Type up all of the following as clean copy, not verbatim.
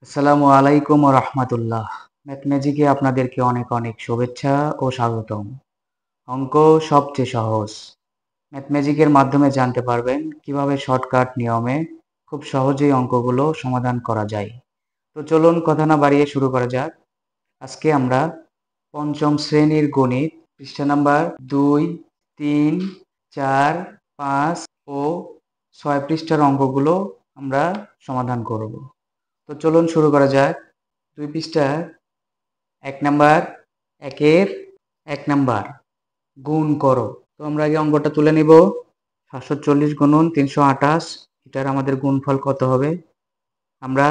আসসালামু আলাইকুম ওয়া রাহমাতুল্লাহ। ম্যাথ ম্যাজিকে আপনাদেরকে অনেক অনেক শুভেচ্ছা ও স্বাগতম। অঙ্ক সবচেয়ে সহজ। ম্যাথ ম্যাজিকের মাধ্যমে জানতে পারবেন কিভাবে শর্টকাট নিয়মে খুব সহজেই অঙ্কগুলো সমাধান করা যায়। তো চলুন কথা না বাড়িয়ে শুরু করা যাক। আজকে আমরা পঞ্চম শ্রেণীর গণিত পৃষ্ঠা নাম্বার ২, ৩, ৪, ৫ ও ৬ পৃষ্ঠার অঙ্কগুলো আমরা সমাধান করব। তো চলুন শুরু করা যাক। ২ পৃষ্ঠার ১ নাম্বার, ১-এর ১ নাম্বার গুণ করো। তো আমরা আগে অঙ্কটা তুলে নিব। ৭৪০ গুণন ৩২৮, এটার আমাদের গুণফল কত হবে? আমরা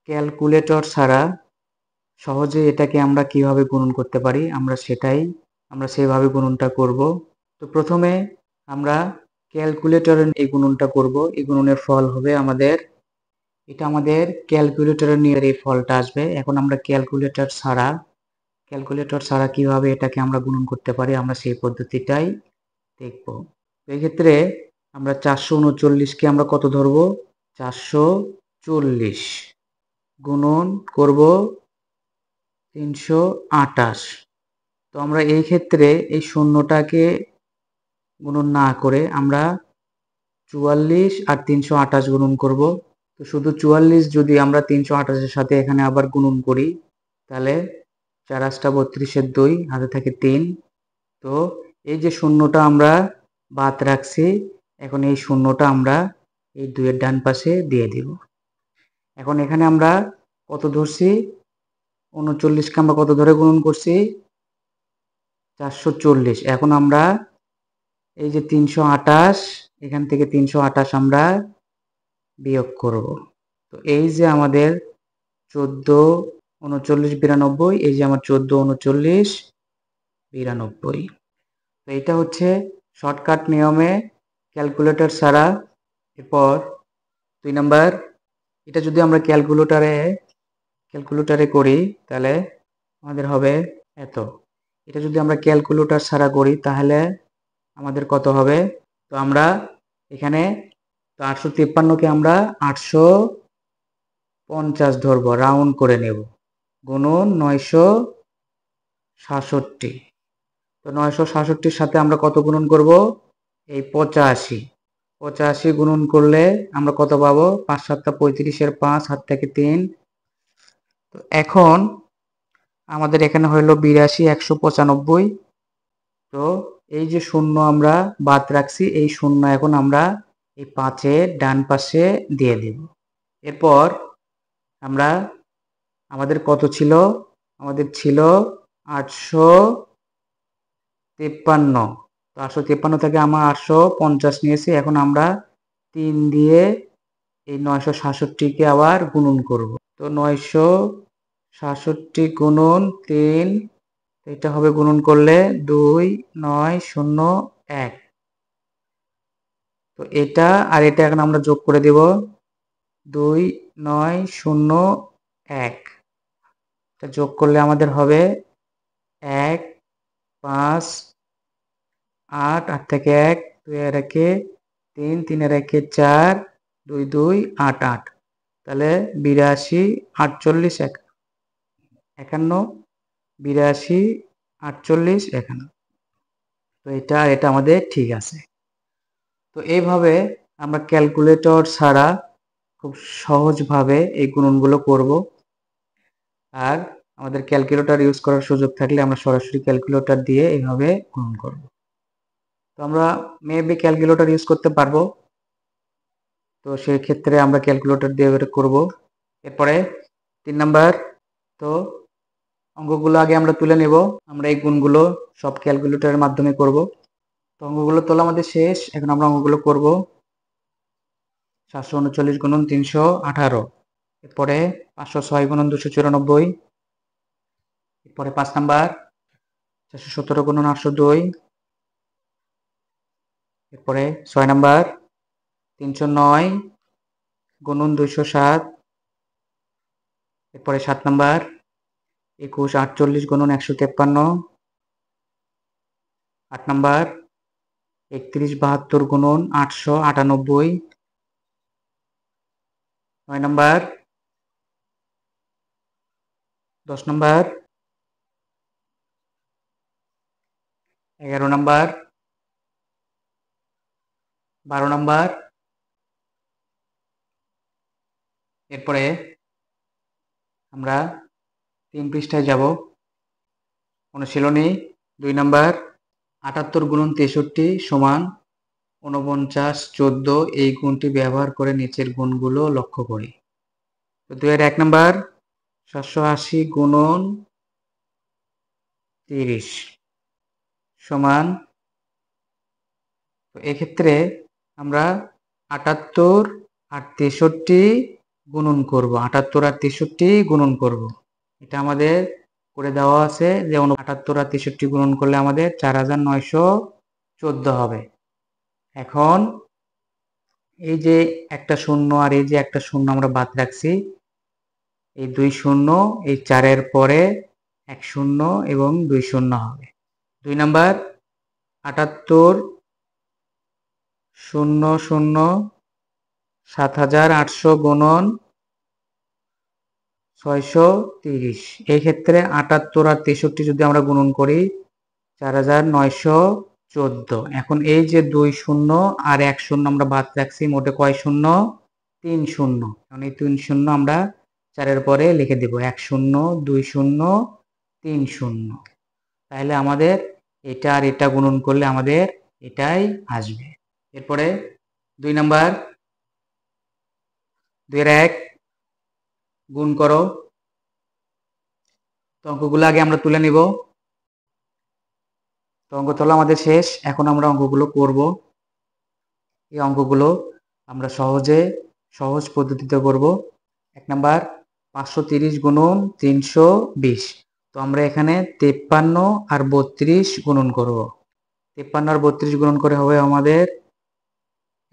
ক্যালকুলেটর ছাড়া সহজে এটাকে আমরা কিভাবে গুণন করতে পারি আমরা সেভাবে গুণনটা করব। তো প্রথমে আমরা ক্যালকুলেটরে এই গুণনটা করব। এই গুণনের ফল হবে আমাদের ক্যালকুলেটরে নিয়ে এই ফলটা আসবে। এখন আমরা ক্যালকুলেটর ছাড়া কিভাবে এটাকে আমরা গুণন করতে পারি আমরা সেই পদ্ধতিটাই দেখব। এক্ষেত্রে আমরা ৪৩৯-কে আমরা কত ধরব? ৪৪০ গুণন করব ৩২৮। তো আমরা এই ক্ষেত্রে এই শূন্যটাকে গুণন না করে আমরা ৪৪ আর ৩২৮ গুণন করব। তো শুধু ৪৪ যদি আমরা ৩২৮-এর সাথে এখানে আবার গুণন করি তাহলে ৪ × ৮ = ৩২, হাতে থাকে ৩। তো এই যে শূন্যটা আমরা বাদ রাখছি, এখন এই শূন্যটা আমরা এই ২-এর ডান পাশে দিয়ে দিব। এখন এখানে আমরা কত ধরছি? ৩৯-কে আমরা কত ধরে গুণন করছি? ৪৪০। এখন আমরা এই যে ৩২৮, এখান থেকে ৩২৮ আমরা বিয়োগ করব। তো এই যে আমাদের ১৪, ৩৯, ৯২, এই যে আমার ১৪, ৩৯, ৯২। তো এটা হচ্ছে শর্টকাট নিয়মে ক্যালকুলেটর ছাড়া। এরপর ২ নাম্বার, এটা যদি আমরা ক্যালকুলেটরে করি তাহলে আমাদের হবে এত। এটা যদি আমরা ক্যালকুলেটর ছাড়া করি তাহলে আমাদের কত হবে? তো আমরা এখানে ৮৫৩-কে আমরা ৮৫০ ধরবো, রাউন্ড করে নেব, গুণন ৯৬৭। তো ৯৬৭-র সাথে আমরা কত গুণন করব? এই ৮৫। ৮৫ গুণন করলে আমরা কত পাবো? ৫ × ৭ = ৩৫-এর ৫, হাত থেকে ৩। তো এখন আমাদের এখানে হইল ৮২, ১৯৫। তো এই যে শূন্য আমরা বাদ রাখছি, এই শূন্য এখন আমরা এই ৫-এর ডান পাশে দিয়ে দেব। এরপর আমরা আমাদের কত ছিল? আমাদের ছিল ৮৫৩। তো ৮৫৩ থেকে আমরা ৮৫০ নিয়েছি। এখন আমরা ৩ দিয়ে এই ৯৬৭-কে আবার গুণন করব। তো ৯৬৭ গুণন ৩, এটা হবে গুণন করলে ২৯০১। তো এটা আর এটা এখন আমরা যোগ করে দেব, ২৯০১। এটা যোগ করলে আমাদের হবে ১, ৫, ৮, ৮ থেকে ১, ২ আর ১-এ ৩, ৩ আর ১-এ ৪, ২, ২, ৮, ৮। তাহলে ৮২, ৪৮, ৫১, ৮২, ৪৮, ৫১। তো এটা আমাদের ঠিক আছে। তো এইভাবে আমরা ক্যালকুলেটর ছাড়া খুব সহজভাবে এই গুণনগুলো করব। আর আমাদের ক্যালকুলেটর ইউজ করার সুযোগ থাকলে আমরা সরাসরি ক্যালকুলেটর দিয়ে এইভাবে গুণন করব। তো আমরা মেবি ক্যালকুলেটর ইউজ করতে পারবো। তো সেই ক্ষেত্রে আমরা ক্যালকুলেটর দিয়ে করব। এরপরে ৩ নাম্বার, তো অঙ্কগুলো আগে আমরা তুলে নেব। আমরা এই গুণগুলো সব ক্যালকুলেটরের মাধ্যমে করব। তো অঙ্কগুলো তোলা আমাদের শেষ। এখন আমরা অঙ্কগুলো করব। ৭৩৯ গুণন ৩১৮, এরপরে ৫০৬ গুণন ২৯৪, এরপরে ৫ নাম্বার ৪১৭ গুণন ৮০২, এরপরে ৬ নাম্বার ৩০৯ গুণন ২০৭, এরপরে ৭ নাম্বার ২১ গুণন ১৫৩, ৮ নাম্বার ৩১ ৭২ গুণন ৮৯৮, ৯ নাম্বার 10 নাম্বার, 11 নাম্বার, 12 নাম্বার। এরপরে আমরা 3 পৃষ্ঠায় যাব। অনুশীলনী 2 নাম্বার, 78 গুণন 63 সমান 49 14, এই গুণটি ব্যবহার করে নিচের গুণগুলো লক্ষ্য করি। তো 2 এর 1 নাম্বার, 780 গুণন 30 সমান, তো এক্ষেত্রে আমরা 78 আর 63 গুণন করব, 78 আর 63 গুণন করব। এটা আমাদের করে দেওয়া আছে যে 78 আর 63 গুণন করলে আমাদের 4914 হবে। এখন এই যে একটা শূন্য আর এই যে একটা শূন্য আমরা বাদ রাখছি, এই 2 শূন্য, এই 4-এর পরে 1 শূন্য এবং 2 শূন্য হবে। 2 নাম্বার, 78 শূন্য শূন্য 7800 গুণন 630। এই ক্ষেত্রে 78 আর 63 যদি আমরা গুণন করি 4914। এখন এই যে 2 শূন্য আর 1 শূন্য আমরা বাদ রাখছি, মোটে কয় শূন্য? 3 শূন্য। এখন এই 3 শূন্য আমরা 4-এর পরে লিখে দেব, 1 শূন্য 2 শূন্য 3 শূন্য। তাহলে আমাদের এটা আর এটা গুণন করলে আমাদের এটাই আসবে। এরপরে 2 নাম্বার, 2 এর 1 গুণ করো। তো অঙ্কগুলো আগে আমরা তুলে নিব। তো অঙ্ক তোলা আমাদের শেষ, এখন আমরা অঙ্কগুলো করব। এই অঙ্কগুলো আমরা সহজ পদ্ধতিতে করব। 1 নাম্বার, 530 গুণন 320। তো আমরা এখানে 53 আর 32 গুণন করব। 53 আর 32 গুণন করে হবে আমাদের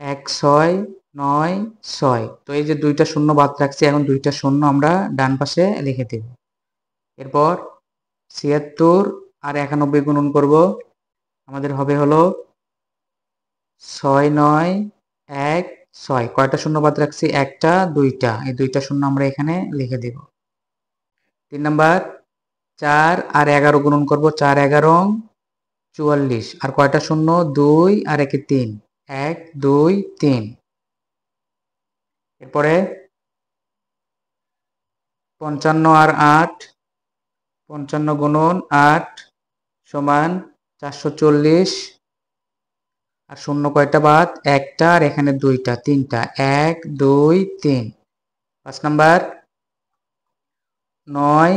1696। তো এই যে 2টা শূন্য বাদ রাখছি, এখন 2টা শূন্য আমরা ডান পাশে লিখে দেব। এরপর 76 আর 91 গুণন করব, আমাদের হবে হলো 6916। কয়টা শূন্য বাদ রাখছি? একটা, দুইটা, এই 2টা শূন্য আমরা এখানে লিখে দেব। 3 নাম্বার, 4 আর 11 গুণন করব, 4 11 44। আর কয়টা শূন্য? 2 আর 1 3, 1 2 3। এরপরে 55 আর 8, 55 গুণন 8 সমান 440। আর শূন্য কয়টা বাদ? একটা, আর এখানে 2টা, 3টা, 1 2 3। 5 নাম্বার, 9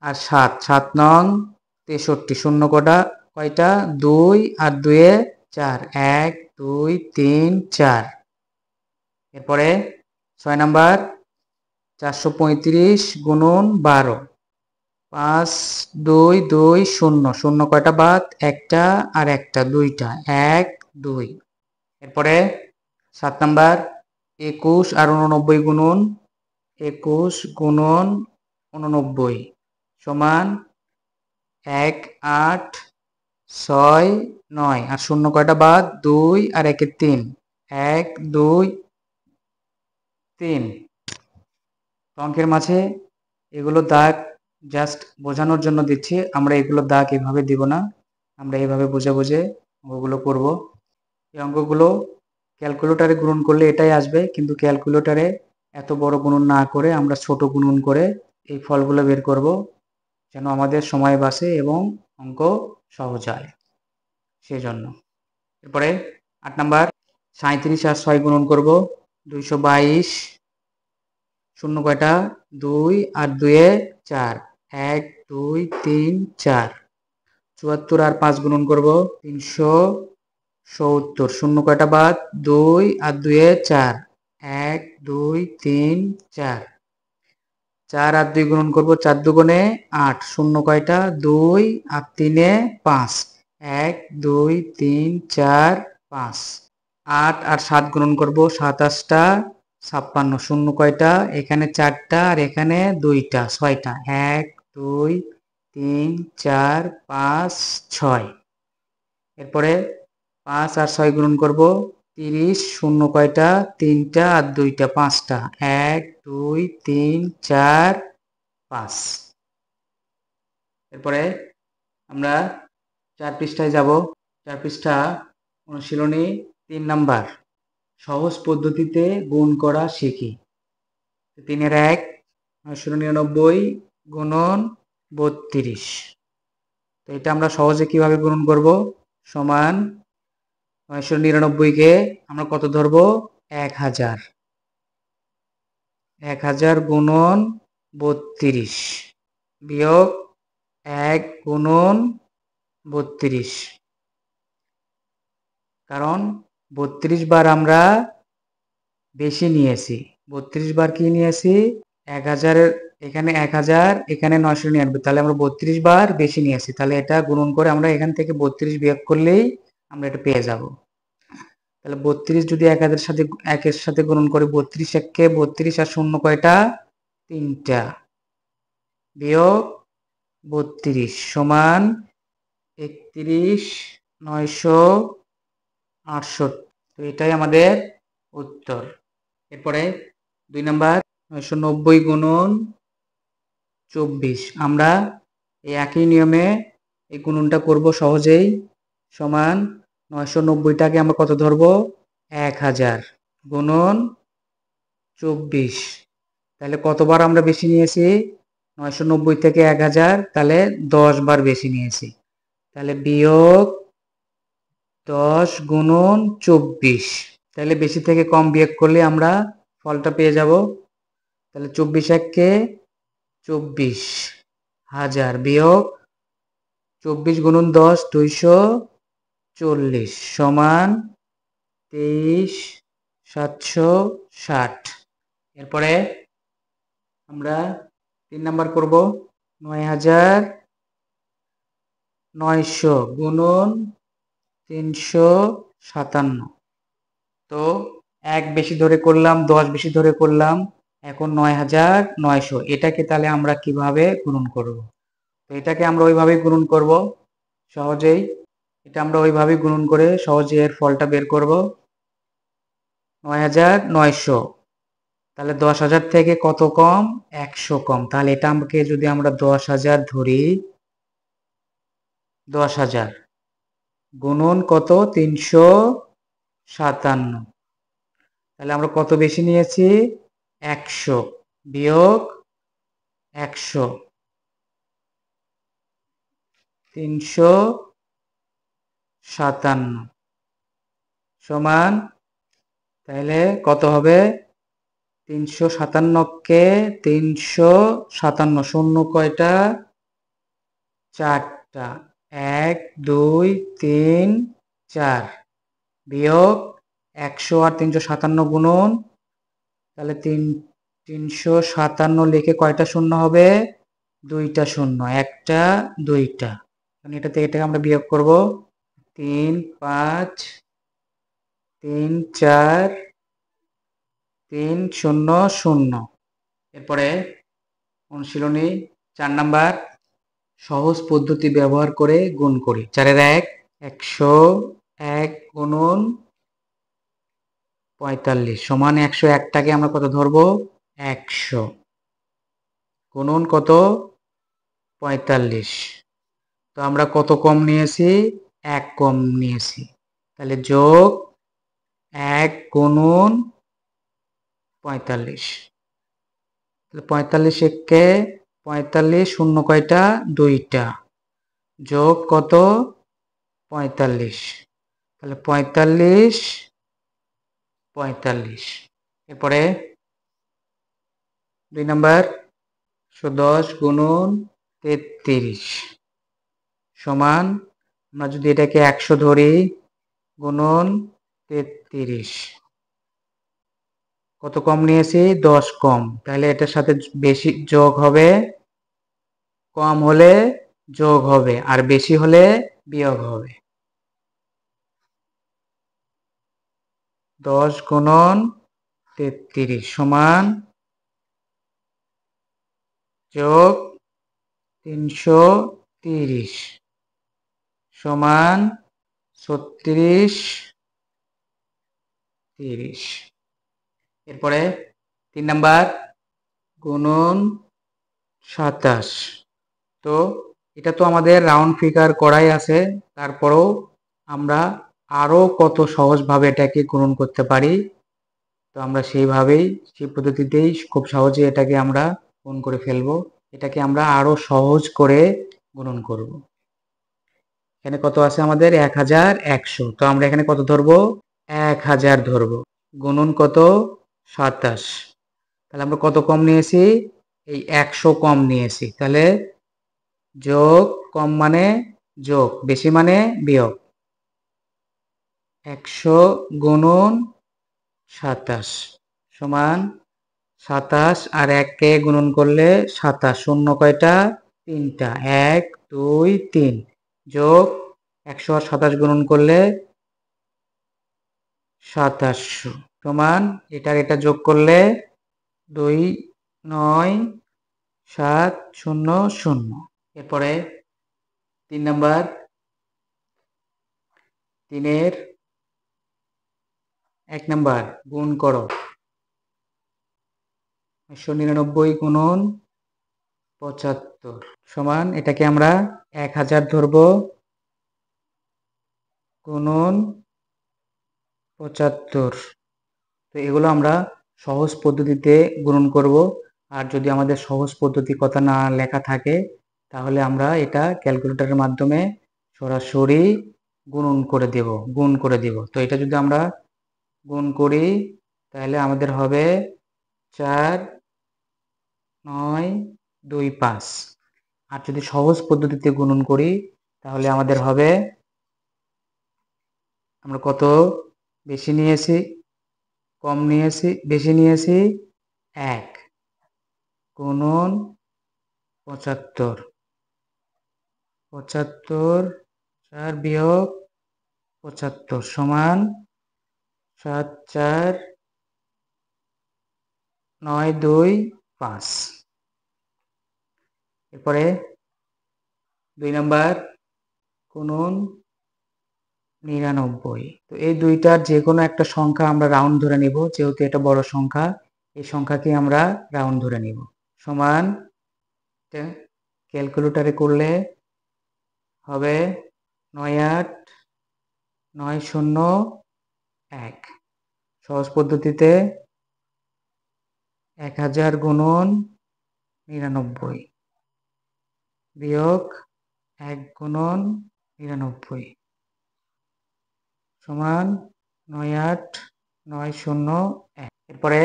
আর 7, 7 নং 63। শূন্য কয়টা? 2 আর 2 এ 4, 1 2 3 4। এরপরে 6 নাম্বার, 435 গুণন 12, 5 2 2 0। শূন্য কয়টা বাদ? একটা, আর একটা, 2টা, 1 2। এরপরে 7 নাম্বার, 21 আর 89 গুণন, 21 গুণন 89 সমান 1 8 6 9। আর শূন্য কয়টা বাদ? 2 আর 1 3, 1 2 3। অঙ্কের মাঝে এগুলো দাগ জাস্ট বোঝানোর জন্য দিচ্ছি, আমরা এগুলো দাগ এভাবে দিব না, আমরা এইভাবে বুঝে বুঝে অঙ্কগুলো করব। এই অঙ্কগুলো ক্যালকুলেটরে গুণন করলে এটাই আসবে, কিন্তু ক্যালকুলেটরে এত বড় গুণন না করে আমরা ছোট গুণন করে এই ফলগুলো বের করব, যেন আমাদের সময় বাঁচে এবং অঙ্ক সহজ হয় সেজন্য। এরপরে 8 নাম্বার, 37 আর 6 গুণন করব, 222। শূন্য কয়টা? 2 আর 2 এ 4, 1 2 3 4। 74 আর 5 গুণন করব, 370। শূন্য কয়টা বাদ? 2 আর 2 এ 4, 1 2 3 4। 4 আর 2 গুণন করব, 4 দুগুণে 8। শূন্য কয়টা? 2 আর 3 এ 5, 1 2 3 4 5। 8 আর 7 গুণন করব, 7 8টা 56। শূন্য কয়টা? এখানে 4টা আর এখানে 2টা, 6টা, 1 2 3 4 5 6। এরপরে 5 আর 6 গুণন করব, 30। শূন্য কয়টা? 3টা আর 2টা, 5টা, 1 2 3 4 5। এরপরে আমরা 4 পৃষ্ঠায় যাব। 4 পৃষ্ঠা অনুশীলনী 3 নাম্বার, সহজ পদ্ধতিতে গুণ করা শিখি। 3-এর 1 999 গুণন 32। তো এটা আমরা সহজে কিভাবে গুণন করব? সমান 999 কে আমরা কত ধরব? 1000। 1000 গুণন 32 বিয়োগ 1 গুণন 32। কারণ 32 বার আমরা বেশি নিয়েছি। 32 বার কি নিয়েছি? 1000 এখানে 1000, এখানে 999, তাহলে আমরা 32 বার বেশি নিয়েছি। তাহলে এটা গুণন করে আমরা এখান থেকে 32 বিয়োগ করলেই আমরা এটা পেয়ে যাব। তাহলে 32 যদি 1000 সাথে 1-এর সাথে গুণন করি, 32 1-কে 32 আর শূন্য কয়টা? 3টা বিয়োগ 32 সমান 31 968। তো এটাই আমাদের উত্তর। এরপরে 2 নাম্বার 990 গুণন 24। আমরা এই একই নিয়মে এই গুণনটা করব সহজেই। সমান 990টাকে আমরা কত ধরব? 1000 গুণন 24। তাহলে কতবার আমরা বেশি নিয়েছি? 990 থেকে 1000, তাহলে 10 বার বেশি নিয়েছি। তাহলে বিয়োগ 10 গুণন 24। তাহলে বেশি থেকে কম বিয়োগ করলে আমরা ফলটা পেয়ে যাব। তাহলে 24 1-কে 24,000 বিয়োগ 24 গুণন 10 240 সমান 23,760। এরপরে আমরা 3 নাম্বার করব। 9,900 গুণন 357। তো 1 বেশি ধরে করলাম, 10 বেশি ধরে করলাম, এখন 9,900। এটাকে তাহলে আমরা কিভাবে গুণন করব? তো এটাকে আমরা ওইভাবেই গুণন করব সহজেই। এটা আমরা ওইভাবেই গুণন করে সহজে এর ফলটা বের করব। 9,900, তাহলে 10,000 থেকে কত কম? 100 কম। তাহলে এটা আমাকে যদি আমরা 10,000 ধরি, 10,000 গুণন কত? 357। তাহলে আমরা কত বেশি নিয়েছি? 100 বিয়োগ 100 357 সমান, তাহলে কত হবে? 357-কে 357 শূন্য কয়টা? 4টা 1 2 3 4 বিয়োগ 100 আর 357 গুণন, তাহলে 357 লিখে কয়টা শূন্য হবে? 2টা শূন্য, একটা 2টা। এটা থেকে এটাকে আমরা বিয়োগ করব। 3 5 3 4 3 0 0। এরপরে অনুশীলনী 4 নাম্বার, সহজ পদ্ধতি ব্যবহার করে গুণ করি। 4-এর 1 101 গুণন 45 সমান 101টাকে আমরা কত ধরব? 100 গুণন কত? 45। তো আমরা কত কম নিয়েছি? 1 কম নিয়েছি। তাহলে যোগ 1 গুণন 45। তাহলে 45 1-কে 45 শূন্য কয়টা? 2টা যোগ কত? 45। তাহলে 45 45। এরপরে 2 নাম্বার 110 গুণন 33 সমান, আমরা যদি এটাকে 100 ধরি, গুণন 33, কত কম নিয়েছি? 10 কম। তাহলে এটার সাথে বেশি যোগ হবে, কম হলে যোগ হবে, আর বেশি হলে বিয়োগ হবে। 10 গুণন 33 সমান যোগ 330 সমান 36 30। এরপরে 3 নাম্বার গুণন 27। তো এটা তো আমাদের রাউন্ড ফিগার করাই আছে, তারপরেও আমরা আরো কত সহজভাবে এটাকে গুণন করতে পারি, তো আমরা সেই পদ্ধতিতেই খুব সহজে এটাকে আমরা গুণ করে ফেলবো। এটাকে আমরা আরো সহজ করে গুণন করব। এখানে কত আছে আমাদের 1100, তো আমরা এখানে কত ধরবো, 1000 ধরবো। গুণন কত, 27। তাহলে আমরা কত কম নিয়েছি, এই 100 কম নিয়েছি। তাহলে যোগ কম মানে যোগ, বেশি মানে বিয়োগ। 100 গুণন 27 সমান 27 আর 1 কে গুণন করলে 27, শূন্য কয়টা, 3টা, 1 2 3 যোগ 100 আর 27 গুণন করলে 2700 সমান এটা যোগ করলে 2 9 7 0 0। এরপরে 3 নাম্বার, 3-এর 1 নাম্বার গুণ করো। 199 গুণন 75 সমান, এটাকে আমরা 1000 ধরবো, গুণন 75। তো এগুলো আমরা সহজ পদ্ধতিতে গুণন করব। আর যদি আমাদের সহজ পদ্ধতি কথা না লেখা থাকে, তাহলে আমরা এটা ক্যালকুলেটরের মাধ্যমে সরাসরি গুণ করে দেব। তো এটা যদি আমরা গুণ করি, তাহলে আমাদের হবে 4 9 2 5। আর যদি সহজ পদ্ধতিতে গুণন করি, তাহলে আমাদের হবে, আমরা কত বেশি নিয়েছি কম নিয়েছি, বেশি নিয়েছি 1, গুণন 75, 75 4 বিয়োগ 75 সমান 7 4 9 2 5। এরপরে 2 নাম্বার, গুণন 99। তো এই দুইটার যে কোনো একটা সংখ্যা আমরা রাউন্ড ধরে নিব, যেহেতু এটা বড় সংখ্যা, এই সংখ্যাকে আমরা রাউন্ড ধরে নিব। সমান, ক্যালকুলেটরে করলে হবে 9 8 9 0 1। সহজ পদ্ধতিতে 1000 গুণন 99 বিয়োগ 1 গুণন 99 সমান 9 8 9 0 1। এরপরে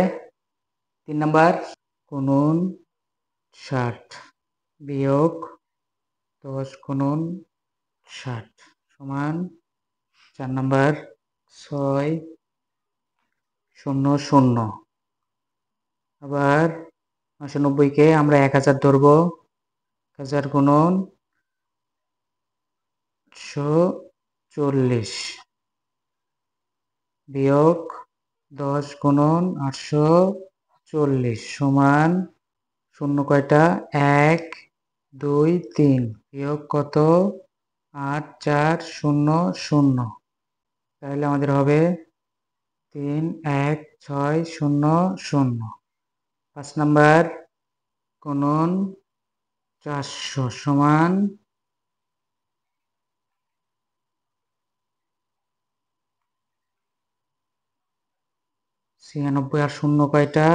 3 নাম্বার, গুণন 60 বিয়োগ 10 গুণন 60 সমান 4 নাম্বার 6 0 0। আবার 990 কে আমরা 1000 ধরবো, 1000 গুণন 840 বিয়োগ 10 গুণন 840 সমান শূন্য কয়টা, 1 2 3 বিয়োগ কত, 8 4 0 0। তাহলে আমাদের হবে 3 1 6 0 0। 5 নাম্বার, গুণন 400 সমান 96 আর শূন্য কয়টা,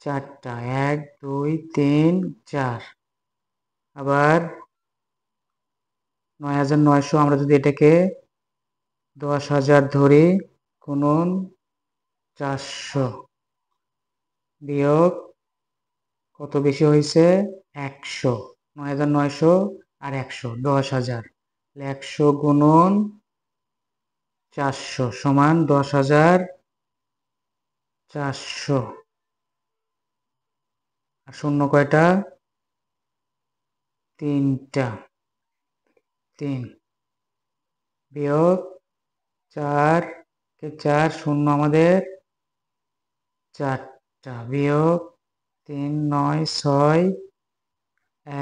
4টা, 1 2 3 4। আবার 9900, আমরা যদি এটাকে 10,000 ধরি, গুণন 400 বিয়োগ কত বেশি হয়েছে, 100। 9900 আর 100, 10,000। 100 গুণন 400 সমান 10,400। আর শূন্য কয়টা, 3টা, 3 বিয়োগ 4 কে 4 শূন্য আমাদের 4টা বিয়োগ 3 9 6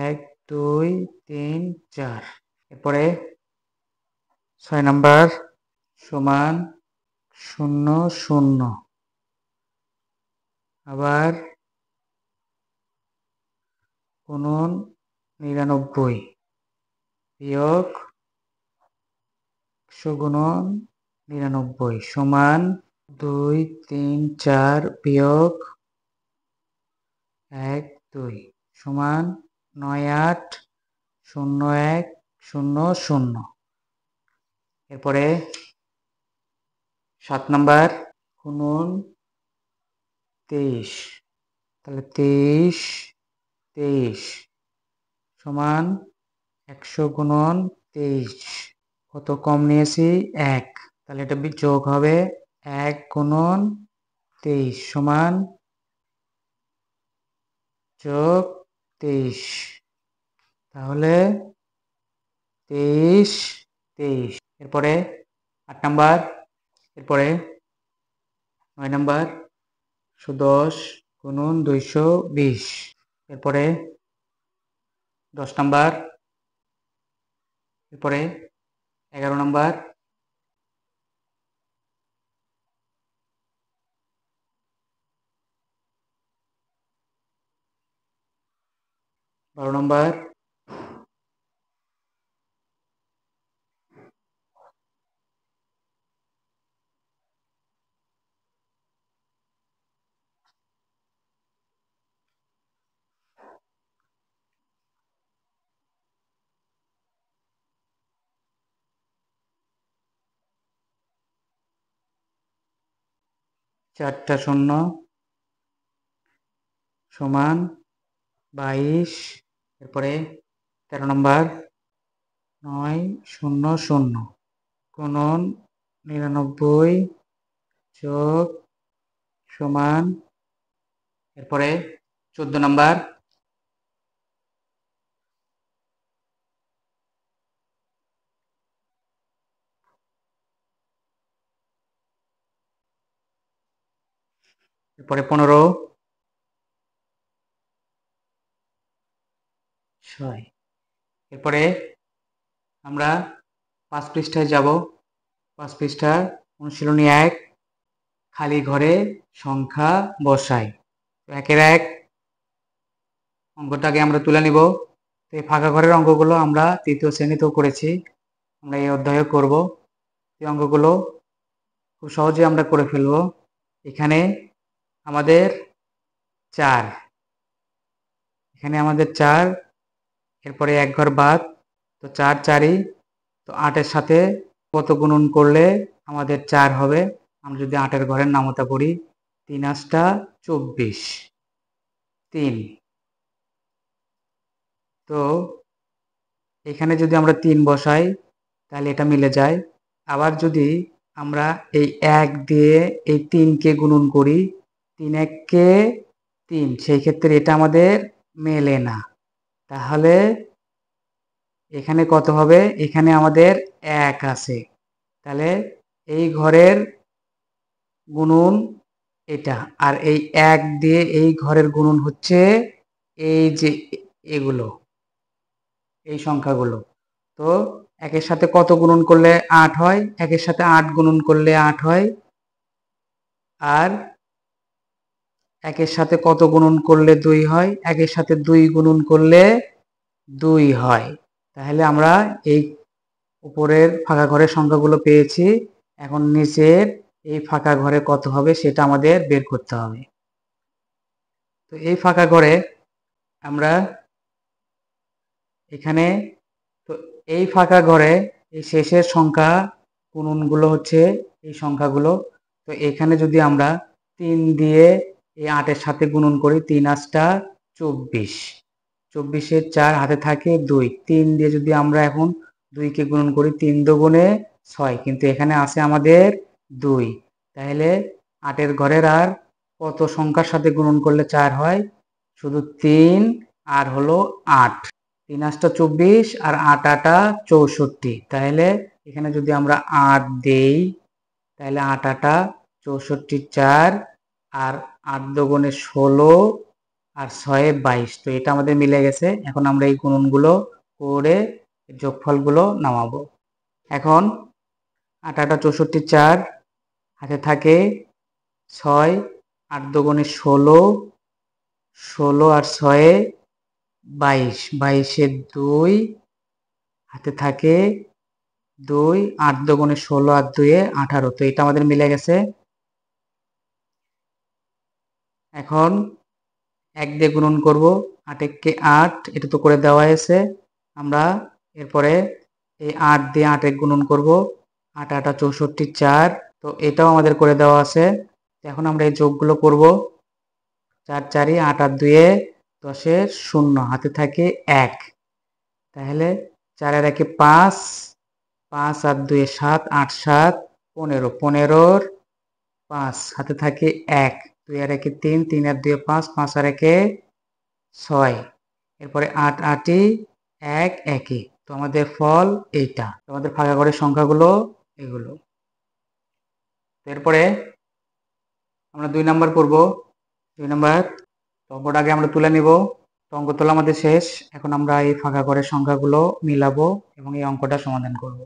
1 2 3 4। এরপরে 6 নাম্বার, সমান 0 0। আবার গুণন 99 বিয়োগ 100 গুণন 99 সমান 2 3 4 বিয়োগ 1 2 সমান 9 8 0 1 0 0। এরপরে 7 নাম্বার গুণন 23, তাহলে 23 23 সমান 100 গুণন 23, কত কম নিয়েছি 1, তাহলে এটা যোগ হবে 1 গুণন 23 সমান যোগ 23, তাহলে 23 23। এরপরে 8 নাম্বার, এরপরে 9 নাম্বার 110 গুণন 220, এরপরে 10 নাম্বার, এরপরে 11 নাম্বার, বারো নাম্বার, 4টা 0 সমান 22, এরপরে 13 নম্বর 9 0 0 গুণন 99 যোগ সমান, এরপরে 14 নম্বর, এরপরে 15 6, এরপরে আমরা 5 পৃষ্ঠায় যাব। 5 পৃষ্ঠার অনুশীলনী 1, খালি ঘরে সংখ্যা বসাই। তো 1-এর 1 অঙ্কটাকে আমরা তুলে নিব। তো এই ফাঁকা ঘরের অঙ্কগুলো আমরা তৃতীয় শ্রেণীতেও করেছি, আমরা এই অধ্যায়ে করব। এই অঙ্কগুলো খুব সহজে আমরা করে ফেলব। এখানে আমাদের 4, এখানে আমাদের 4, এরপরে 1 ঘর বাদ, তো 4 4ই, তো 8-এর সাথে কত গুণন করলে আমাদের 4 হবে। আমরা যদি 8-এর ঘরের নামতা করি, 3 8 24 3, তো এখানে যদি আমরা 3 বসাই তাহলে এটা মিলে যায়। আবার যদি আমরা এই 1 দিয়ে এই 3কে গুণন করি, 3 1 কে 3, সেই ক্ষেত্রে এটা আমাদের মেলে না। তাহলে এখানে কত হবে, এখানে আমাদের 1 আছে, তাহলে এই ঘরের গুণন এটা, আর এই 1 দিয়ে এই ঘরের গুণন হচ্ছে এই যে এগুলো, এই সংখ্যাগুলো। তো 1-এর সাথে কত গুণন করলে 8 হয়, 1-এর সাথে 8 গুণন করলে 8 হয়, আর 1-এর সাথে কত গুণন করলে 2 হয়, 1-এর সাথে 2 গুণন করলে 2 হয়। তাহলে আমরা এই উপরের ফাঁকা ঘরের সংখ্যাগুলো পেয়েছি। এখন নিচের এই ফাঁকা ঘরে কত হবে সেটা আমাদের বের করতে হবে। তো এই ফাঁকা ঘরে আমরা এখানে, তো এই ফাঁকা ঘরে এই শেষের সংখ্যা গুণনগুলো হচ্ছে এই সংখ্যাগুলো। তো এখানে যদি আমরা 3 দিয়ে এই 8-এর সাথে গুণন করি, 3 8 24, 24-এর 4 হাতে থাকে 2, 3 দিয়ে যদি আমরা এখন 2কে গুণন করি, 3 দুগুণে 6, কিন্তু এখানে আছে আমাদের 2, তাহলে 8-এর ঘরের আর কত সংখ্যার সাথে গুণন করলে 4 হয়, শুধু 3 আর হলো 8, 3 8 24 আর 8 8 64, তাহলে এখানে যদি আমরা 8 দেই তাহলে 8 8 64 4, আর 8 দুগুণে 16 আর 6 22, তো এটা আমাদের মিলে গেছে। এখন আমরা এই গুণনগুলো করে যোগফলগুলো নামাবো। এখন 8 8 64 4 হাতে থাকে 6, 8 দুগুণে 16, 16 আর 6 22, 22-এ 2 হাতে থাকে 2, 8 দুগুণে 16 আর 2 এ 18। তো এটা আমাদের মিলে গেছে। এখন 1 দিয়ে গুণন করব, 8 একে 8, এটা তো করে দেওয়া আছে। আমরা এরপরে এই 8 দিয়ে 8 এ গুণন করব, 8 8 64 4। তো এটাও আমাদের করে দেওয়া আছে। এখন আমরা এই যোগগুলো করব, 4 4 8 আর 2 এ 10 এর 0, হাতে থাকে 1। তাহলে 4 আর 1 এ 5, 5 আর 2 এ 7, 8 7 15, 15 এর 5, হাতে থাকে 1, 2 আর 1 এ 3, 3 আর 2 এ 5, 5 আর 1 এ 6। এরপরে 8 8ই 1 1ই। তো আমাদের ফল এইটা। আমাদের ফাঁকা ঘরের সংখ্যাগুলো এগুলো। এরপরে আমরা 2 নাম্বার করব। 2 নাম্বার অঙ্কটা আগে আমরা তুলে নিব। অঙ্ক তোলা আমাদের শেষ। এখন আমরা এই ফাঁকা ঘরের সংখ্যাগুলো মিলাবো এবং এই অঙ্কটা সমাধান করব।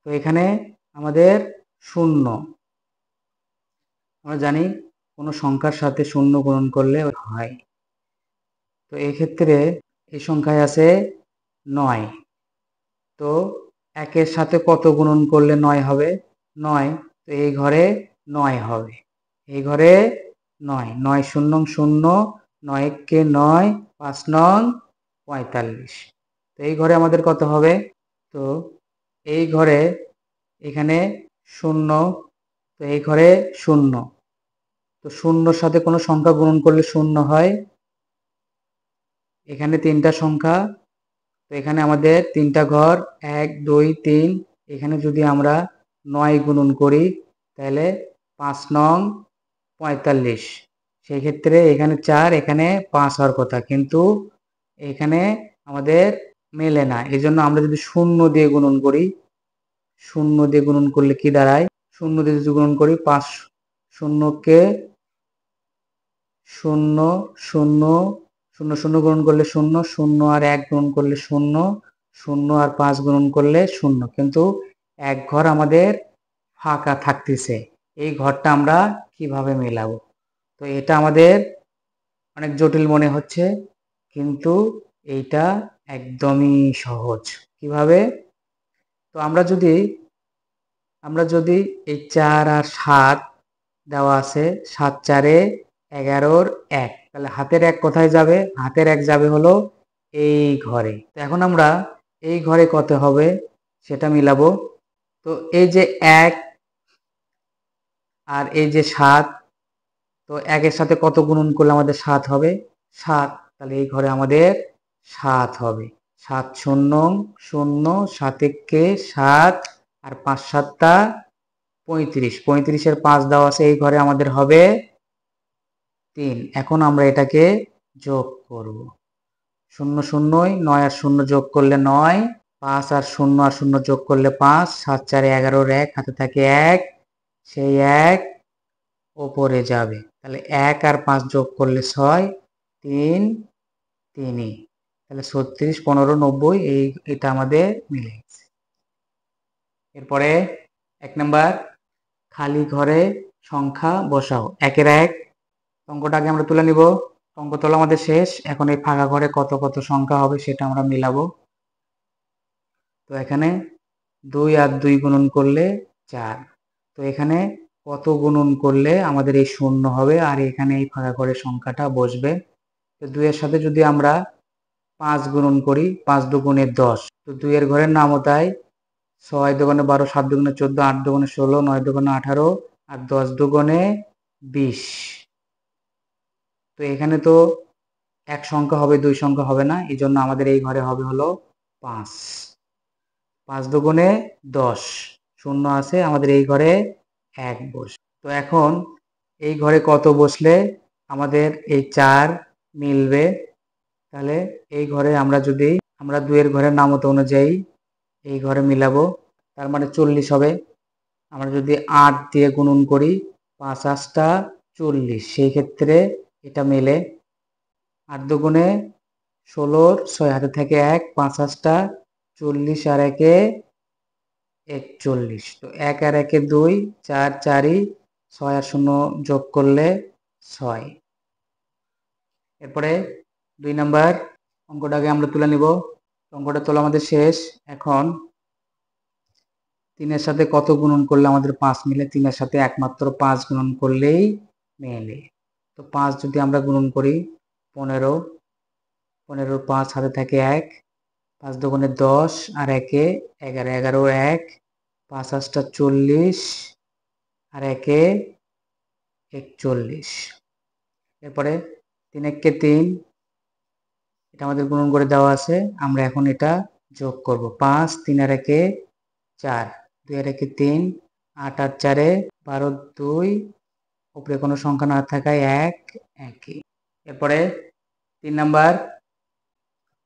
তো এখানে আমাদের 0, আমরা জানি কোনো সংখ্যার সাথে 0 গুণন করলে হয়। তো এই ক্ষেত্রে এই সংখ্যায় আছে 9। তো 1 এর সাথে কত গুণন করলে 9 হবে? 9। তো এই ঘরে 9 হবে। এই ঘরে 9, 9 শূন্য 0, 9 একে 9, 5 নং 45। তো এই ঘরে আমাদের কত হবে? তো এই ঘরে এখানে 0, তো এই ঘরে 0। তো 0-র সাথে কোনো সংখ্যা গুণন করলে 0 হয়। এখানে 3টা সংখ্যা, তো এখানে আমাদের 3টা ঘর, 1 2 3। এখানে যদি আমরা 9 গুণন করি তাহলে 5 নং 45। সেই ক্ষেত্রে এখানে 4, এখানে 5 হওয়ার কথা, কিন্তু এখানে আমাদের মেলে না। এই জন্য আমরা যদি 0 দিয়ে গুণন করি, 0 দিয়ে গুণন করলে কি দাঁড়ায়? 0 দিয়ে যদি গুণন করি, 5 0কে 0 0 0 0 গুণন করলে 0, 0 আর 1 গুণন করলে 0, 0 আর 5 গুণন করলে 0। কিন্তু এক ঘর আমাদের ফাঁকা থাকতেছে। এই ঘরটা আমরা কিভাবে মেলাবো? তো এটা আমাদের অনেক জটিল মনে হচ্ছে, কিন্তু এইটা একদমই সহজ। কিভাবে? তো আমরা যদি এই 4 আর 7 দেওয়া আছে, 7 4 এ 11-র 1, তাহলে হাতের 1 কোথায় যাবে? হাতের 1 যাবে হলো এই ঘরে। তো এখন আমরা এই ঘরে কত হবে সেটা মিলাবো। তো এই যে 1 আর এই যে 7, তো 1 এর সাথে কত গুণন করলে আমাদের 7 হবে? 7। তাহলে এই ঘরে আমাদের 7 হবে। 7 শূন্য 0, 7 একে 7 আর 5 7টা 35। 35-এর 5 দেওয়া আছে, এই ঘরে আমাদের হবে 3। এখন আমরা এটাকে যোগ করব। 0 0, 9 আর 0 যোগ করলে 9, 5 আর 0 আর 0 যোগ করলে 5, 7 4 11-র 1, হাতে থাকে 1, সেই 1 ওপরে যাবে। তাহলে 1 আর 5 যোগ করলে 6, 3 3ই। তাহলে 36 15 90, এটা আমাদের মিলে গেছে। এরপরে 1 নাম্বার, খালি ঘরে সংখ্যা বসাও। 1 এর 1। অঙ্কটা আগে আমরা তুলে নিব। অঙ্ক তোলা আমাদের শেষ। এখন এই ফাঁকা ঘরে কত কত সংখ্যা হবে সেটা আমরা মিলাবো। তো এখানে 2 আর 2 গুণন করলে 4। তো এখানে কত গুণন করলে আমাদের এই 0 হবে আর এখানে এই ফাঁকা ঘরের সংখ্যাটা বসবে? তো 2 এর সাথে যদি আমরা 5 গুণন করি, 5 দুগুণে 10। তো 2 এর ঘরের নামও তাই। 6 দুগুণে 12, 7 দুগুণে 14, 8 দুগুণে 16, 9 দুগুণে 18 আর 10 দুগুণে 20। তো এখানে তো এক সংখ্যা হবে, 2 সংখ্যা হবে না। এই জন্য আমাদের এই ঘরে হবে হলো 5। 5 দুগুণে 10, 0 আছে, আমাদের এই ঘরে 1 বসে। তো এখন এই ঘরে কত বসলে আমাদের এই 4 মিলবে? তাহলে এই ঘরে আমরা 2 এর ঘরের নামত অনুযায়ী এই ঘরে মিলাবো, তার মানে 40 হবে। আমরা যদি 8 দিয়ে গুণন করি, 5 8টা 40, সেই ক্ষেত্রে এটা মেলে। 8 দুগুণে 16, 6 হাতে থেকে 1, 5 8টা 40 আর 1 এ 41। তো 1 আর 1 এ 2, 4 4ই, 6 আর 0 যোগ করলে 6। এরপরে 2 নাম্বার অঙ্কটাকে আমরা তুলে নিব। অঙ্কটা তোলা আমাদের শেষ। এখন 3-এর সাথে কত গুণন করলে আমাদের 5 মিলে? 3-এর সাথে একমাত্র 5 গুণন করলেই মেলে। তো 5 যদি আমরা গুণন করি, 15, 15 5 হাতে থাকে 1, 5 দুগুণে 10 আর 1-এ 11, 11 1, 5 8 40 আর 1-এ 41। এরপরে 3 1 3, এটা আমাদের গুণন করে দেওয়া আছে, আমরা এখন এটা যোগ করব। 5 3 আর 1-এ 4, 2 আর 1-এ 3, 8 আর 4-এ 12, 2 উপরে কোনো সংখ্যা না থাকায় 1 1। এরপরে 3 নাম্বার,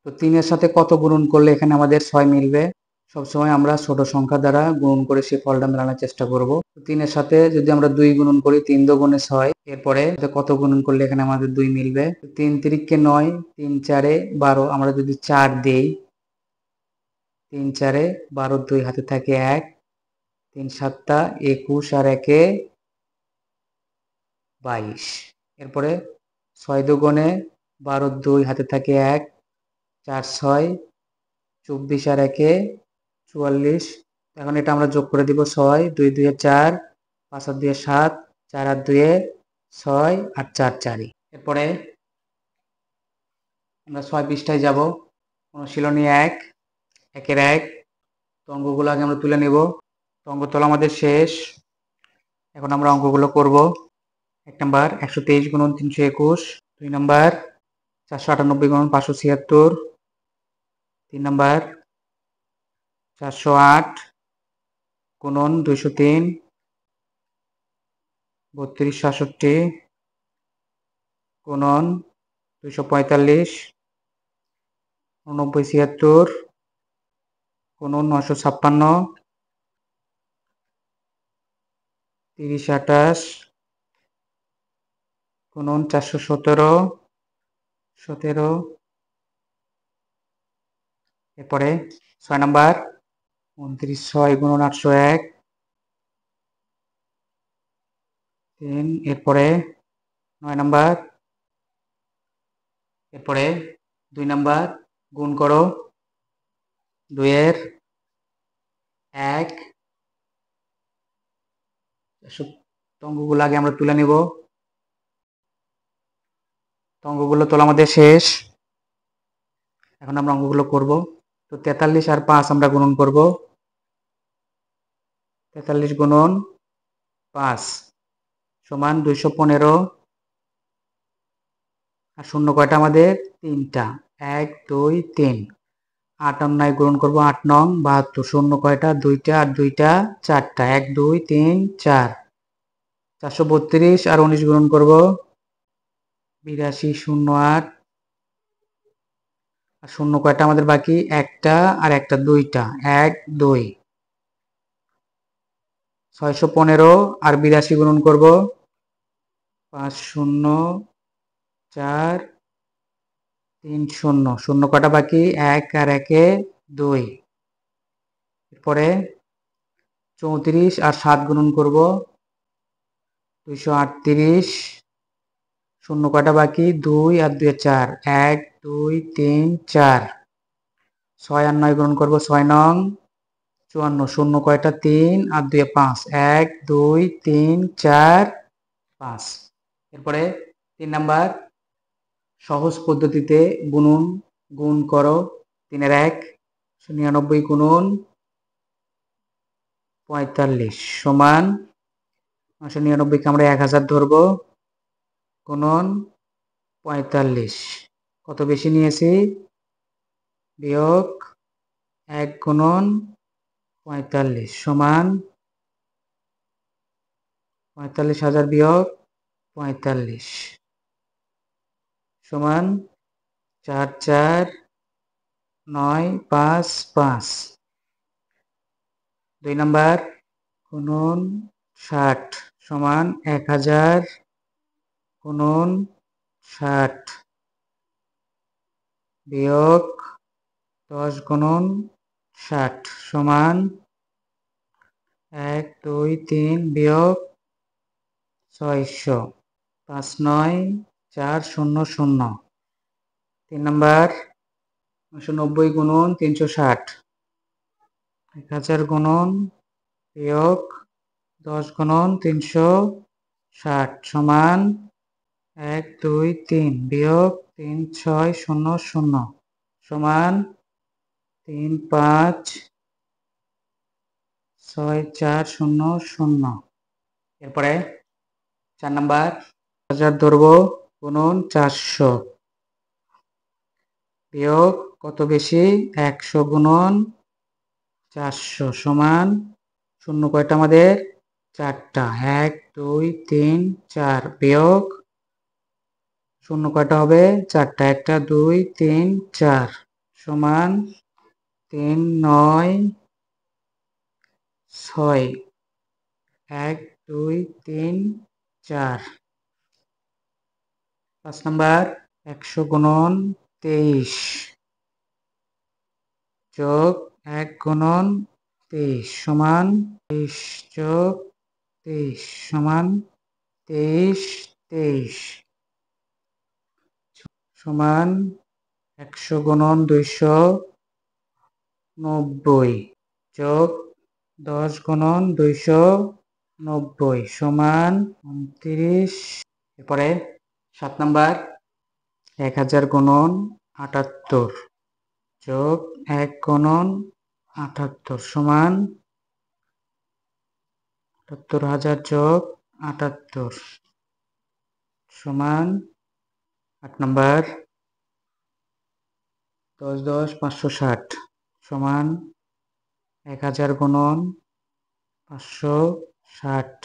তো 3-এর সাথে কত গুণন করলে এখানে আমাদের 6 মিলবে? সবসময় আমরা ছোট সংখ্যা দ্বারা গুণন করে সেই ফলটা মেলানোর চেষ্টা করব। 3-এর সাথে যদি আমরা 2 গুণন করি, 3 দুগুণে 6, এরপরে কত গুণন করলে এখানে আমাদের 2 মিলবে? 3 3-কে 9, 3 4-এ 12, আমরা যদি 4 দেই, 3 4-এ 12, 2 হাতে থাকে 1, 3 7 21 আর 1-এ 22। এরপরে 6 দুগুণে 12, 2 হাতে থাকে 1, 4 6 24 আর 1-এ 44। এখন এটা আমরা যোগ করে দিব। 6 2 2 এ 4, 5 আর 2 এ 7, 4 আর 2 এ 6 আর 4 4। এরপরে আমরা 6 পৃষ্ঠায় যাব। অনুশীলনী 1 1-এর 1, তো অঙ্কগুলো আগে আমরা তুলে নেব। তো অঙ্ক তোলা আমাদের শেষ। এখন আমরা অঙ্কগুলো করব। 1 নাম্বার 123 গুণন 321, 2 নাম্বার 498 গুণন 576, 3 নাম্বার 408 গুণন 203, 32 67 গুণন 245, 89 76 গুণন 956, 30 28 গুণন 417 17। এরপরে 6 নাম্বার 29 6 গুণন 801 3। এরপরে 9 নাম্বার, এরপরে 2 নাম্বার গুণ করো 2 এর 1। অঙ্কগুলো আগে আমরা তুলে নিব। অঙ্কগুলো তোলা আমাদের শেষ। এখন আমরা অঙ্কগুলো করব। তো 43 আর 5 আমরা গুণন করব। 43 গুণন 5 সমান 215, আর শূন্য কয়টা আমাদের? 3টা, 1 2 3। 8 আর 9 গুণন করব, 8 নং 72, শূন্য কয়টা? 2টা আর 2টা 4টা, 1 2 3 4। 432 আর 19 গুণন করব, 82 08, আর শূন্য কয়টা আমাদের বাকি? একটা আর একটা 2টা, 1 2। 615 আর 82 গুণন করব, 5 0 4 3 0, শূন্য কয়টা বাকি? 1 আর 1-এ 2। এরপরে 34 আর 7 গুণন করব, 238, শূন্য কয়টা বাকি? 2 আর 2 4, 1 2 3 4। 6 আর 9 গুণন করব, 6 নং 54, শূন্য কয়টা? 3 আর 2 5, 1 2 3 4 5। এরপরে 3 নাম্বার, সহজ পদ্ধতিতে গুণ করো 3 এর 1, 99 গুণন 45 সমান 999-কে আমরা 1000 ধরব, গুণন 45। কত বেশি নিয়েছি? বিয়োগ 1 গুণন 45 সমান 45,000 বিয়োগ 45 সমান 4 4 9 5 5। 2 নাম্বার, গুণন 60 সমান 1000 গুণন 60 বিয়োগ 10 গুণন 60 সমান 1 2 3 বিয়োগ 600, 5 9 4 0 0। 3 নাম্বার, 990 গুণন 360, 1000 গুণন বিয়োগ 10 গুণন 360 সমান 1 2 3 বিয়োগ 3 6 0 0 সমান 3 5 6 4 0 0। এরপরে 4 নাম্বার 1000 দৈর্ঘ্য গুণন 400 বিয়োগ কত বেশি 100 গুণন 400 সমান শূন্য কয়টা আমাদের 4টা 1 2 3 4 বিয়োগ শূন্য কয়টা হবে 4টা 1টা 2 3 4 সমান 3 9 6 1 2 3 4। 5 নাম্বার 100 গুণন 23 যোগ 1 গুণন 23 সমান 23 যোগ 23 সমান 23 23 সমান 100 গুণন 290 যোগ 10 গুণন 290 সমান 29। এরপরে 7 নাম্বার 1000 গুণন 78 যোগ 1 গুণন 78 সমান 78000 যোগ 78 সমান 8 নাম্বার 10 10 560 সমান 1000 গুণন 560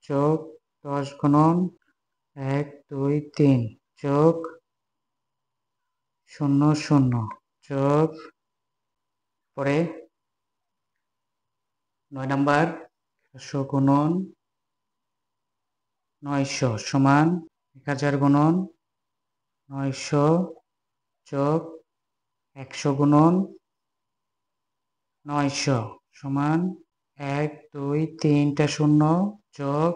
যোগ 10 গুণন 1 2 3 যোগ 0 0 যোগ পরে 9 নাম্বার 100 গুণন 900 সমান 1000 গুণন 900 যোগ 100 গুণন 900 সমান 1 2 3টা শূন্য যোগ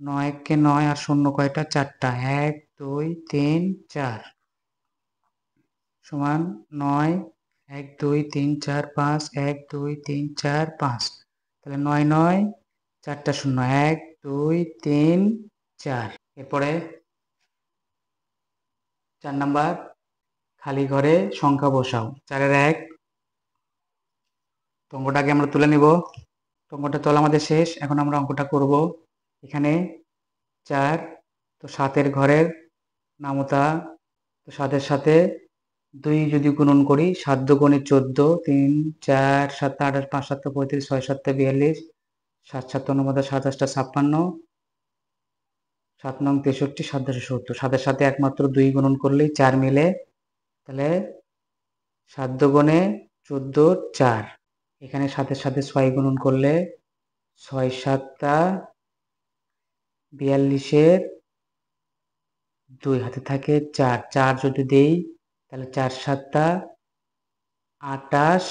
9 কে 9 আর শূন্য কয়টা 4টা 1 2 3 4 সমান 9 1 2 3 4 5 1 2 3 4 5 তাহলে 9 9 4টা শূন্য 1 2 3 4। এরপরে 4 নাম্বার খালি ঘরে সংখ্যা বসাও 4 এর 1 অঙ্কটাকে আমরা তুলে নিব। অঙ্কটা তোলা আমাদের শেষ, এখন আমরা অঙ্কটা করব। এখানে 4 তো 7 ঘরের নামতা, তো 7 সাথে 2 যদি গুণন করি 7 দুগুণে 14 3 4 7 8 5 7 35 6 7 42 7 7 9 7 8 56 7 9 63 7 10 70 7 সাথে একমাত্র 2 গুণন করলেই 4 মিলে, তাহলে 7 দুগুণে 14 4। এখানে 7 সাথে 6 গুণন করলে 6 7 42 2 হাতে থাকে 4 4 যদি দেই তাহলে 4 7 28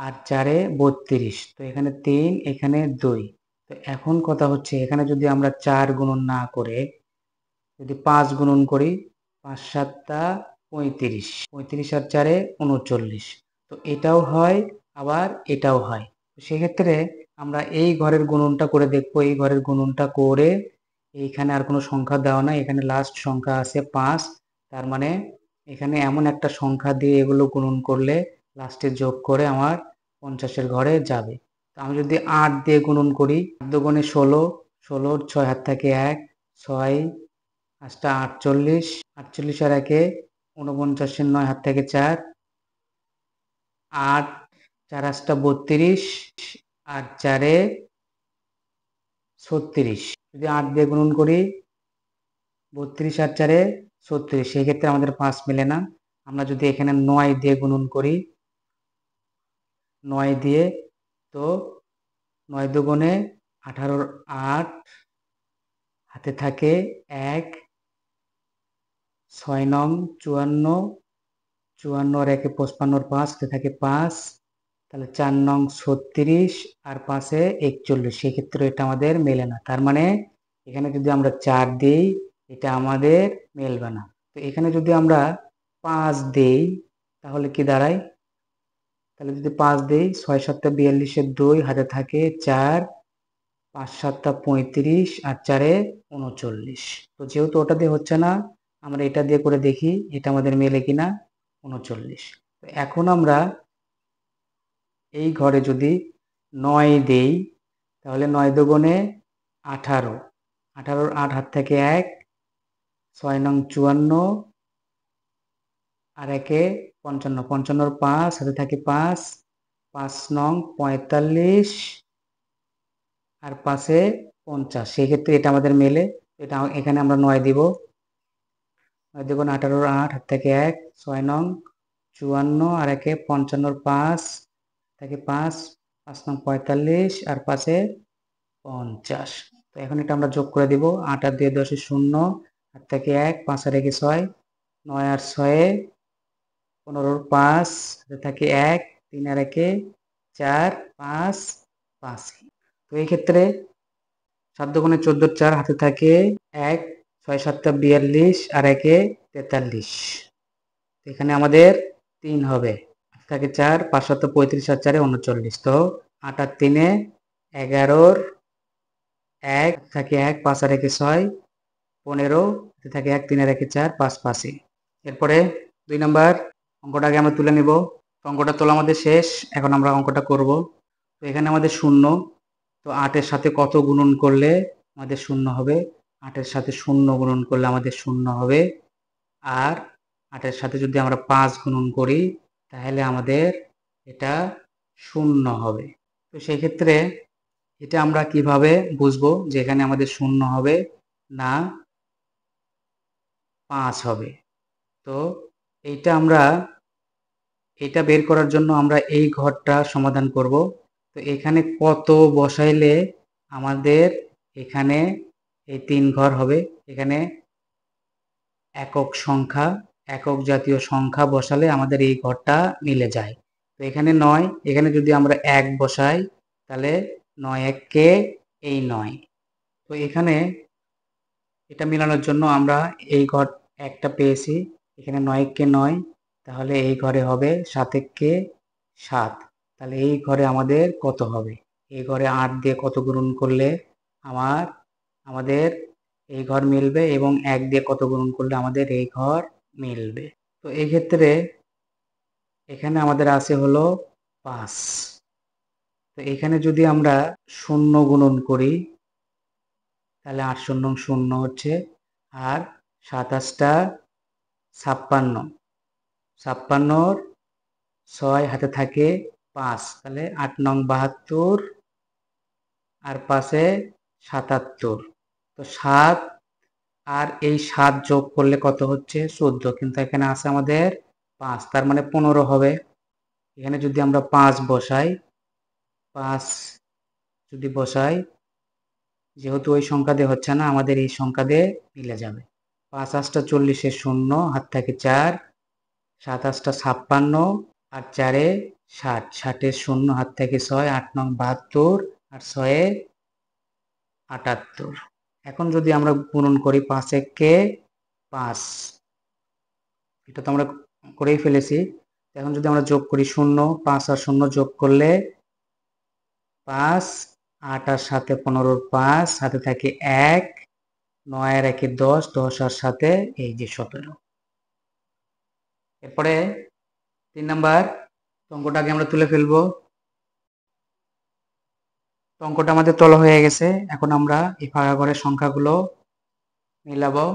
আর 4 32, তো এখানে 3 এখানে 2। তো এখন কথা হচ্ছে এখানে যদি আমরা 4 গুণন না করে যদি 5 গুণন করি 5 7 35 35 আর 4 39, তো এটাও হয় আবার এটাও হয়। তো সেক্ষেত্রে আমরা এই ঘরের গুণনটা করে দেখবো। এই ঘরের গুণনটা করে এইখানে আর কোনো সংখ্যা দেওয়া নাই, এখানে লাস্ট সংখ্যা আছে 5, তার মানে এখানে এমন একটা সংখ্যা দিয়ে এগুলো গুণন করলে লাস্টে যোগ করে আমার 50-এর ঘরে যাবে। তো আমি যদি 8 দিয়ে গুণন করি 8 দুগুণে 16 16 6 হাত থাকে 1 6 5টা 48 48 আর 1 49 9 হাত থেকে 4 8 4 5টা 32 আর 4 36। যদি 8 দিয়ে গুণন করি 32 আর 4 36, সেই ক্ষেত্রে আমাদের 5 মেলে না। আমরা যদি এখানে 9 দিয়ে গুণন করি 9 দিয়ে, তো 9 দুগুণে 18 8 হাতে থাকে 1 6 নং 54 54 আর 1 55 5 হাতে থাকে 5, তাহলে 4 নং 36 আর 5 41, সেক্ষেত্রে এটা আমাদের মেলে না। তার মানে এখানে যদি আমরা 4 দিই এটা আমাদের মেলবে না। তো এখানে যদি আমরা 5 দেই তাহলে কি দাঁড়ায়? তাহলে যদি 5 দেই 6 7 42 এর 2 হাতে থাকে 4, 5 7 35 আর 4 39। তো যেহেতু ওটা দিয়ে হচ্ছে না, আমরা এটা দিয়ে করে দেখি এটা আমাদের মেলে কিনা। 39। তো এখন আমরা এই ঘরে যদি 9 দেই তাহলে 9 দুগুণে 18, 18 8 হাত থেকে 1, 6 নং 54 আর 1 55, 55 5 হাতে থাকে 5, 5 নং 45 আর 5 50। সেই ক্ষেত্রে এটা আমাদের মেলে। এটা এখানে আমরা 9 দিব। 9 দুগুণ 18 8 হাত থেকে 1, 6 নং 54 আর 1 55 5 থেকে 5, 5 নং 45 আর 5 50। তো এখন এটা আমরা যোগ করে দিব। 8 আর 2 10 0, হাত থেকে 1, 5 আর 1 6, 9 আর 6 15 5 হাতে থাকে 1, 3 আর 1 4, 5 5। তো এই ক্ষেত্রে 7 দুগুণে 14 4 হাতে থাকে 1, 6 7 42 আর 1 43। এখানে আমাদের 3 হবে। হাতে থাকে 4, 5 7 35 আর 4 39। তো 8 আর 3 11, 1 থাকে 1, 5 আর 1 6, 15 হাতে থাকে 1, 3 আর 1 4, 5 5। এরপরে 2 নাম্বার অঙ্কটাকে আমরা তুলে নিব। অঙ্কটা তোলা আমাদের শেষ। এখন আমরা অঙ্কটা করব। তো এখানে আমাদের 0। তো 8 এর সাথে কত গুণন করলে আমাদের 0 হবে? 8 এর সাথে 0 গুণন করলে আমাদের 0 হবে। আর 8 এর সাথে যদি আমরা 5 গুণন করি তাহলে আমাদের এটা 0 হবে। তো সেই ক্ষেত্রে এটা আমরা কিভাবে বুঝবো যে এখানে আমাদের 0 হবে না 5 হবে? তো এইটা আমরা এটা বের করার জন্য আমরা এই ঘরটা সমাধান করব। তো এখানে কত বসাইলে আমাদের এখানে এই 3 ঘর হবে? এখানে একক সংখ্যা, একক জাতীয় সংখ্যা বসালে আমাদের এই ঘরটা মিলে যায়। তো এখানে 9, এখানে যদি আমরা 1 বসাই তাহলে 9 1 কে এই 9। তো এখানে এটা মিলানোর জন্য আমরা এই ঘর একটা পেয়েছি। এখানে 9 কে 9, তাহলে এই ঘরে হবে 7 কে 7। তাহলে এই ঘরে আমাদের কত হবে? এই ঘরে 8 দিয়ে কত গুণন করলে আমাদের এই ঘর মিলবে এবং 1 দিয়ে কত গুণন করলে আমাদের এই ঘর মিলবে। তো এই ক্ষেত্রে এখানে আমাদের আছে হলো 5। তো এখানে যদি আমরা 0 গুণন করি তাহলে 8 0 0 হচ্ছে। আর 27 টা 56, 56 6 হাতে থাকে 5, তাহলে 8 নং 72 আর 5 77। তো 7 আর এই 7 যোগ করলে কত হচ্ছে? 14। কিন্তু এখানে আছে আমাদের 5, তার মানে 15 হবে। এখানে যদি আমরা 5 বসাই, 5 যদি বসাই, যেহেতু ওই সংখ্যা দিয়ে হচ্ছে না, আমাদের এই সংখ্যা দিয়ে মিলে যাবে। 5 8 40 0, হাত থাকে 4, 7 8 56 আর 4 60, 60 0 হাত থেকে 6, 8 নং 72 আর 6 78। এখন যদি আমরা গুণন করি 5 1 কে 5, এটা তো আমরা করেই ফেলেছি। এখন যদি আমরা যোগ করি 0, 5 আর 0 যোগ করলে 5, 8 আর 7 15 5 হাতে থাকে 1, 9 আর 1 10, 10 আর 7 এই যে 17। এরপরে 3 নাম্বার অঙ্কটাকে আমরা তুলে ফেলবো। অঙ্কটা আমাদের তোলা হয়ে গেছে। এখন আমরা এই ফাঁকা ঘরের সংখ্যাগুলো মিলাবো,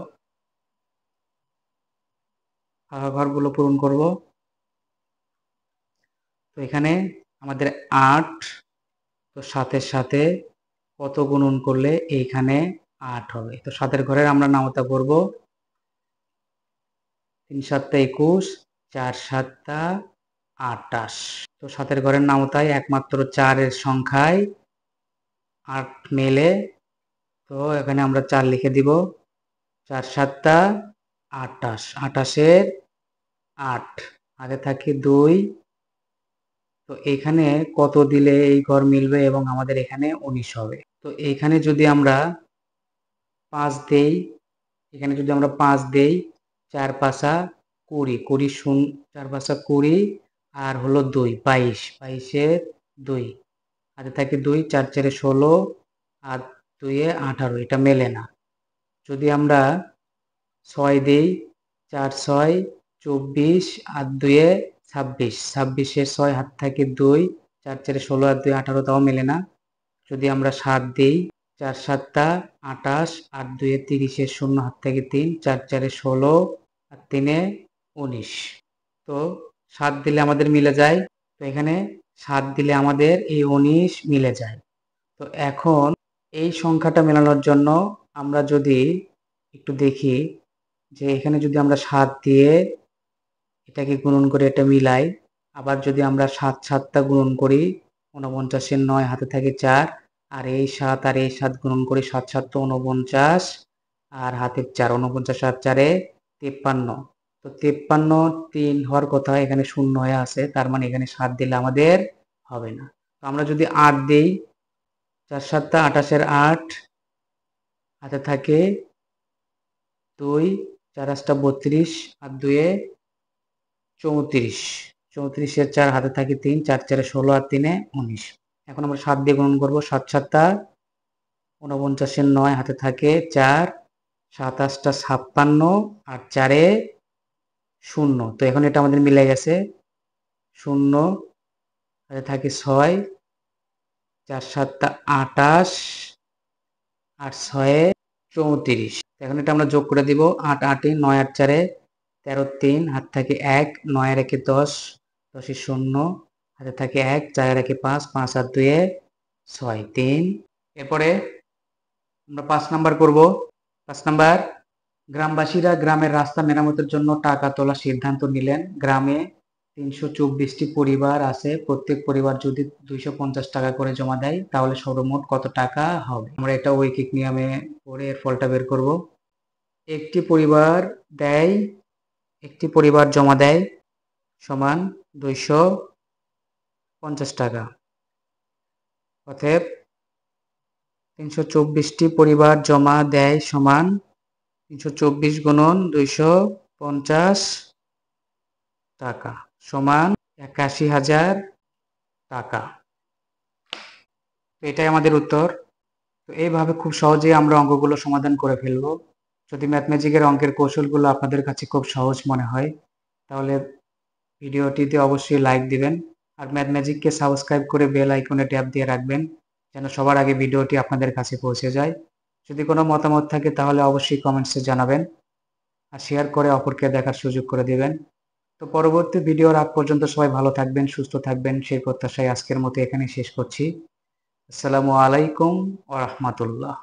ফাঁকা ঘরগুলো পূরণ করব। তো এখানে আমাদের 8, তো 7 সাথে কত গুণন করলে এইখানে 8 হবে? তো 7 ঘরের আমরা নামতা করব 3 7 21, 4 7 28। তো 7 ঘরের নামতায় একমাত্র 4 এর সংখ্যায় 8 মেলে। তো এখানে আমরা 4 লিখে দিব। 4 7 28, 28 8 আগে থাকে 2। তো এখানে কত দিলে এই ঘর মিলবে এবং আমাদের এখানে 19 হবে? তো এইখানে যদি আমরা 5 দেই, এখানে যদি আমরা 5 দেই, 4 5 20, 20 শূন্য 4 5 20 আর হলো 2, 22, 22 2 হাতে থাকে 2, 4 4 16 আর 2 18, এটা মেলে না। যদি আমরা 6 দেই, 4 6 24 আর 2 26, 26 6 হাত থাকে 2, 4 4 16 আর 2 18, তাও মেলে না। যদি আমরা 7 দেই, 4 7 28 আর 2 30, 0 হাত থেকে 3, 4 4 16 আর 3 19। তো 7 দিলে আমাদের মিলে যায়। তো এখানে 7 দিলে আমাদের এই 19 মিলে যায়। তো এখন এই সংখ্যাটা মেলানোর জন্য আমরা যদি একটু দেখি যে এখানে যদি আমরা 7 দিয়ে এটাকে গুণন করে এটা মিলাই, আবার যদি আমরা 7 7টা গুণন করি, 49 এর 9 হাতে থাকে 4 আর এই 7 আর এই 7 গুণন করি, 7 7 49 আর হাতের 4, 49 আর 4 53। তো 53 3 হওয়ার কথা, এখানে শূন্য হয়ে আছে, তার মানে এখানে 7 দিলে আমাদের হবে না। তো আমরা যদি 8 দেই, 4 7 28 এর 8 হাতে থাকে 2, 4 8 32 আর 2 34, 34 এর 4 হাতে থাকে 3, 4 4 16 আর 3 19। এখন আমরা 7 দিয়ে গুণন করব, 7 7 49 এর 9 হাতে থাকে 4, 7 8 56 আর 4 0। তো এখন এটা আমাদের মিলে গেছে, 0 হাতে থাকে 6, 4 7 28 আর 6 34। এখন এটা আমরা যোগ করে দিব, 8 8 9 8 4 13 3 হাত থাকে 1, 9 আর 1 10, 10 0 হাতে থাকে 1, 4 আর 1 5, 5 আর 2 6 3। এরপরে আমরা 5 নাম্বার করব। 5 নাম্বার, গ্রামবাসীরা গ্রামের রাস্তা মেরামতের জন্য টাকা তোলার সিদ্ধান্ত নিলেন। গ্রামে 324টি পরিবার আছে, প্রত্যেক পরিবার যদি 250 টাকা করে জমা দেয় তাহলে সর্বমোট কত টাকা হবে? আমরা এটা ঐকিক নিয়মে করে এর ফলটা বের করব। একটি পরিবার জমা দেয় সমান 250 টাকা। অতএব 324টি পরিবার জমা দেয় সমান 324 গুণন 250 টাকা সমান 81,000 টাকা। তো এটাই আমাদের উত্তর। তো এইভাবে খুব সহজেই আমরা অঙ্কগুলো সমাধান করে ফেলব। যদি ম্যাথমেটিকের অঙ্কের কৌশলগুলো আপনাদের কাছে খুব সহজ মনে হয় তাহলে ভিডিওটিতে অবশ্যই লাইক দিবেন আর ম্যাথমেটিককে সাবস্ক্রাইব করে বেল আইকনে ট্যাপ দিয়ে রাখবেন যেন সবার আগে ভিডিওটি আপনাদের কাছে পৌঁছে যায়। যদি কোনো মতামত থাকে তাহলে অবশ্যই কমেন্টসে জানাবেন আর শেয়ার করে অপরকে দেখার সুযোগ করে দিবেন। তো পরবর্তী ভিডিওর আগ পর্যন্ত সবাই ভালো থাকবেন, সুস্থ থাকবেন, সেই প্রত্যাশায় আজকের মতো এখানেই শেষ করছি। আসসালামু আলাইকুম ওয়া রাহমাতুল্লাহ।